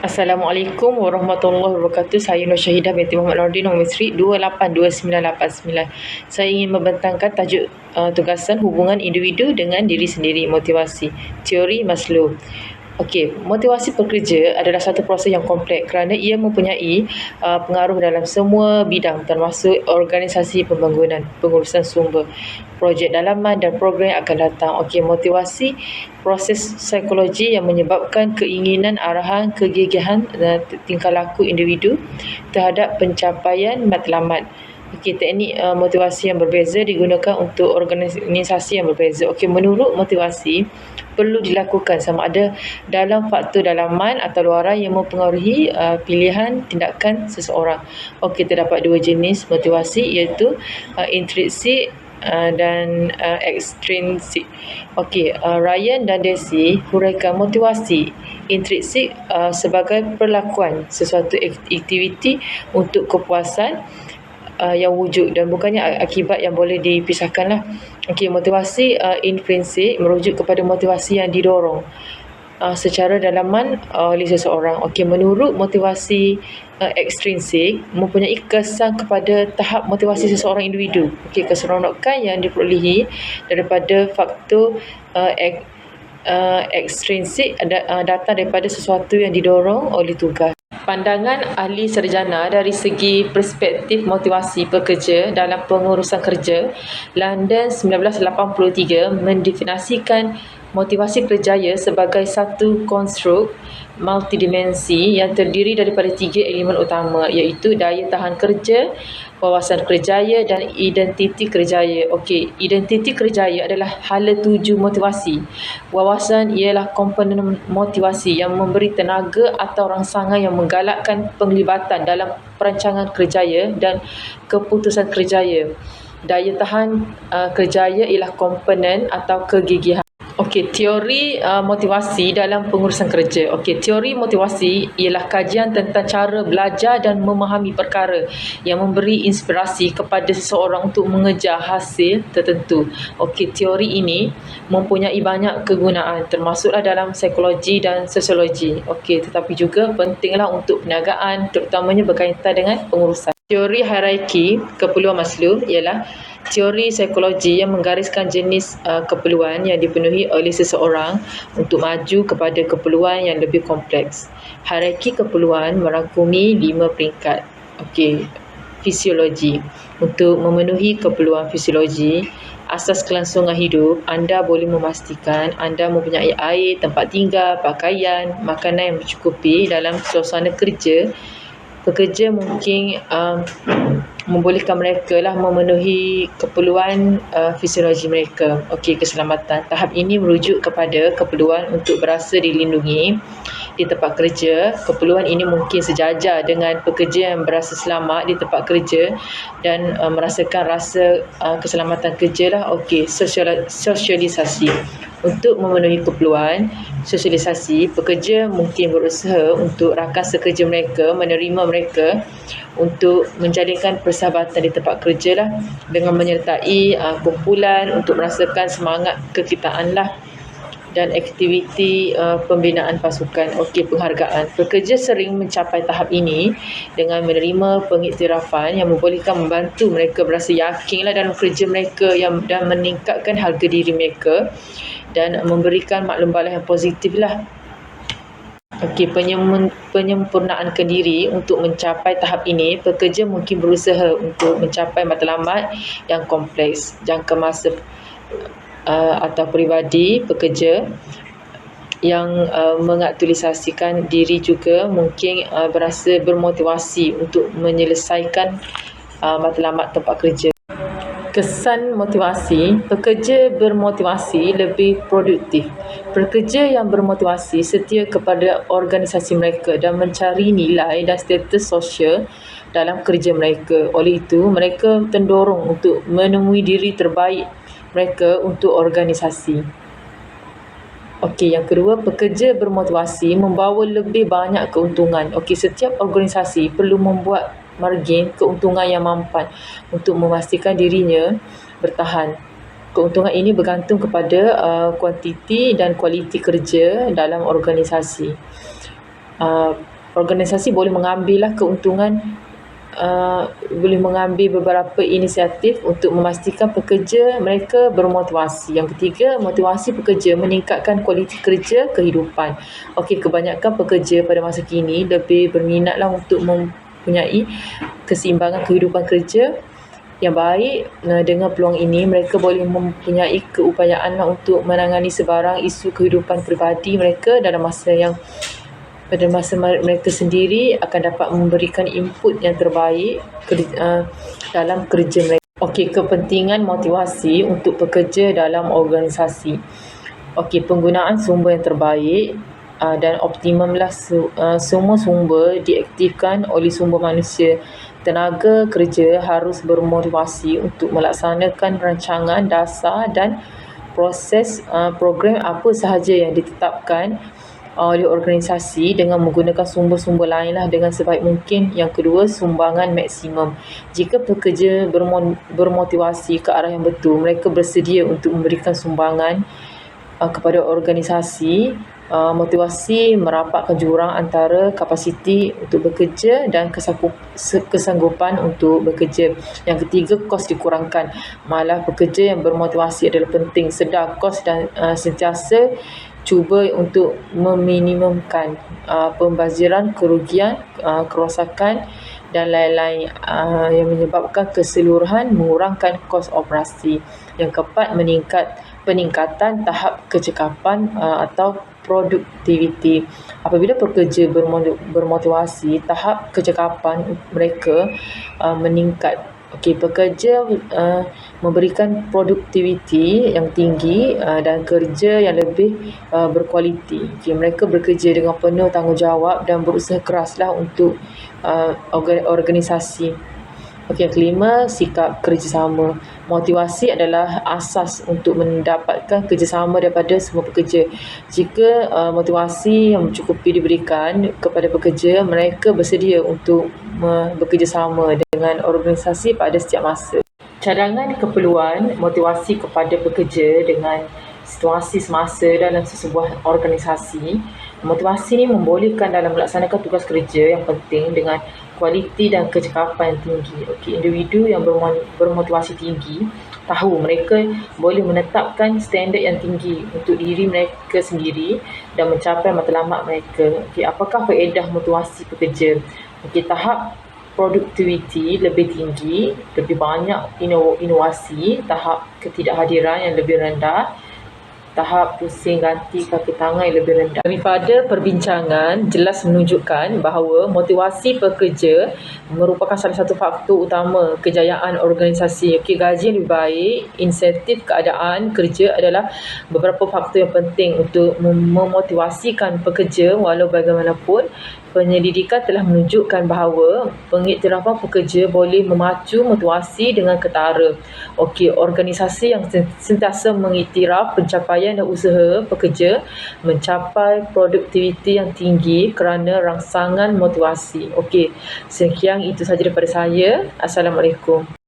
Assalamualaikum warahmatullahi wabarakatuh. Saya Nur Syahidah binti Muhammad Nordin, nombor seri 282989. Saya ingin membentangkan tajuk tugasan hubungan individu dengan diri sendiri, motivasi, teori Maslow. Okey, motivasi pekerja adalah satu proses yang kompleks kerana ia mempunyai pengaruh dalam semua bidang termasuk organisasi pembangunan, pengurusan sumber, projek dalaman dan program yang akan datang. Okey, motivasi proses psikologi yang menyebabkan keinginan, arahan, kegigihan dan tingkah laku individu terhadap pencapaian matlamat. Okey, teknik motivasi yang berbeza digunakan untuk organisasi yang berbeza. Okey, menurut motivasi perlu dilakukan sama ada dalam faktor dalaman atau luaran yang mempengaruhi pilihan tindakan seseorang. Okey, terdapat dua jenis motivasi iaitu intrinsik dan extrinsic. Okey, Ryan dan Deci huraikan motivasi intrinsik sebagai perlakuan sesuatu aktiviti untuk kepuasan yang wujud dan bukannya akibat yang boleh dipisahkanlah. Okey, motivasi intrinsik merujuk kepada motivasi yang didorong secara dalaman oleh seseorang. Okey, menurut motivasi ekstrinsik mempunyai kesan kepada tahap motivasi seseorang individu. Okey, keseronokan yang diperolehi daripada faktor ekstrinsik datang daripada sesuatu yang didorong oleh tugas. Pandangan ahli sarjana dari segi perspektif motivasi pekerja dalam pengurusan kerja, London 1983 mendefinisikan motivasi kerjaya sebagai satu konstruk multidimensi yang terdiri daripada tiga elemen utama iaitu daya tahan kerja, wawasan kerjaya dan identiti kerjaya. Okey, identiti kerjaya adalah hala tuju motivasi. Wawasan ialah komponen motivasi yang memberi tenaga atau rangsangan yang menggalakkan penglibatan dalam perancangan kerjaya dan keputusan kerjaya. Daya tahan kerjaya ialah komponen atau kegigihan. Okey, teori motivasi dalam pengurusan kerja. Okey, teori motivasi ialah kajian tentang cara belajar dan memahami perkara yang memberi inspirasi kepada seseorang untuk mengejar hasil tertentu. Okey, teori ini mempunyai banyak kegunaan termasuklah dalam psikologi dan sosiologi. Okey, tetapi juga pentinglah untuk perniagaan terutamanya berkaitan dengan pengurusan. Teori hierarki keperluan Maslow ialah teori psikologi yang menggariskan jenis keperluan yang dipenuhi oleh seseorang untuk maju kepada keperluan yang lebih kompleks. Hierarki keperluan merangkumi 5 peringkat. Okey, fisiologi. Untuk memenuhi keperluan fisiologi, asas kelangsungan hidup, anda boleh memastikan anda mempunyai air, tempat tinggal, pakaian, makanan yang mencukupi dalam suasana kerja. Pekerja mungkin membolehkan mereka lah memenuhi keperluan fisiologi mereka. Okey, keselamatan. Tahap ini merujuk kepada keperluan untuk berasa dilindungi di tempat kerja. Keperluan ini mungkin sejajar dengan pekerja yang berasa selamat di tempat kerja dan merasakan rasa keselamatan kerja lah. Okey, sosialisasi. Untuk memenuhi keperluan sosialisasi, pekerja mungkin berusaha untuk rakan sekerja mereka menerima mereka untuk menjalinkan persahabatan di tempat kerja lah dengan menyertai kumpulan untuk merasakan semangat kekitaan lah dan aktiviti pembinaan pasukan. Okey, penghargaan. Pekerja sering mencapai tahap ini dengan menerima pengiktirafan yang membolehkan membantu mereka berasa yakin lah dalam kerja mereka dan meningkatkan harga diri mereka dan memberikan maklum balas yang positif lah. Okey, penyempurnaan diri. Untuk mencapai tahap ini, pekerja mungkin berusaha untuk mencapai matlamat yang kompleks. Jangka masa atau peribadi pekerja yang mengaktualisasikan diri juga mungkin berasa bermotivasi untuk menyelesaikan matlamat tempat kerja. Kesan motivasi, pekerja bermotivasi lebih produktif. Pekerja yang bermotivasi setia kepada organisasi mereka dan mencari nilai dan status sosial dalam kerja mereka. Oleh itu, mereka terdorong untuk menemui diri terbaik mereka untuk organisasi. Okey, yang kedua, pekerja bermotivasi membawa lebih banyak keuntungan. Okey, setiap organisasi perlu membuat margin keuntungan yang mampan untuk memastikan dirinya bertahan. Keuntungan ini bergantung kepada kuantiti dan kualiti kerja dalam organisasi. organisasi boleh mengambillah keuntungan boleh mengambil beberapa inisiatif untuk memastikan pekerja mereka bermotivasi. Yang ketiga, motivasi pekerja meningkatkan kualiti kerja kehidupan. Okey, kebanyakan pekerja pada masa kini lebih berminatlah untuk mempunyai keseimbangan kehidupan kerja yang baik. Dengan peluang ini, mereka boleh mempunyai keupayaan untuk menangani sebarang isu kehidupan peribadi mereka pada masa mereka sendiri akan dapat memberikan input yang terbaik dalam kerja mereka. Okey, kepentingan motivasi untuk pekerja dalam organisasi. Okey, penggunaan sumber yang terbaik dan optimumlah semua sumber diaktifkan oleh sumber manusia. Tenaga kerja harus bermotivasi untuk melaksanakan rancangan dasar dan proses program apa sahaja yang ditetapkan oleh organisasi dengan menggunakan sumber-sumber lainlah dengan sebaik mungkin. Yang kedua, sumbangan maksimum. Jika pekerja bermotivasi ke arah yang betul, mereka bersedia untuk memberikan sumbangan kepada organisasi. Motivasi merapatkan jurang antara kapasiti untuk bekerja dan kesanggupan untuk bekerja. Yang ketiga, kos dikurangkan. Malah pekerja yang bermotivasi adalah penting. Sedar kos dan sentiasa cuba untuk meminimumkan pembaziran, kerugian, kerosakan dan lain-lain yang menyebabkan keseluruhan mengurangkan kos operasi. Yang keempat, peningkatan tahap kecekapan atau produktiviti. Apabila pekerja bermotivasi, tahap kecekapan mereka meningkat. Okey, pekerja memberikan produktiviti yang tinggi dan kerja yang lebih berkualiti. Okey, mereka bekerja dengan penuh tanggungjawab dan berusaha keraslah untuk organisasi. Okey, yang kelima, sikap kerjasama. Motivasi adalah asas untuk mendapatkan kerjasama daripada semua pekerja. Jika motivasi yang mencukupi diberikan kepada pekerja, mereka bersedia untuk bekerjasama dengan organisasi pada setiap masa. Cadangan keperluan motivasi kepada pekerja dengan situasi semasa dalam sesebuah organisasi. Motivasi ini membolehkan dalam melaksanakan tugas kerja yang penting dengan kualiti dan kecekapan yang tinggi. Okey, individu yang bermotivasi tinggi tahu mereka boleh menetapkan standard yang tinggi untuk diri mereka sendiri dan mencapai matlamat mereka. Okey, apakah faedah motivasi pekerja? Okey, tahap produktiviti lebih tinggi, lebih banyak inovasi, tahap ketidakhadiran yang lebih rendah, tahap pusing ganti kaki tangan yang lebih rendah. Daripada perbincangan jelas menunjukkan bahawa motivasi pekerja merupakan salah satu faktor utama kejayaan organisasi. Okey, gaji yang lebih baik, insentif keadaan kerja adalah beberapa faktor yang penting untuk memotivasikan pekerja. Walau bagaimanapun, penyelidikan telah menunjukkan bahawa pengiktirafan pekerja boleh memacu motivasi dengan ketara. Okey, organisasi yang sentiasa mengiktiraf pencapaian dan usaha pekerja mencapai produktiviti yang tinggi kerana rangsangan motivasi. Okey, sekian itu sahaja daripada saya. Assalamualaikum.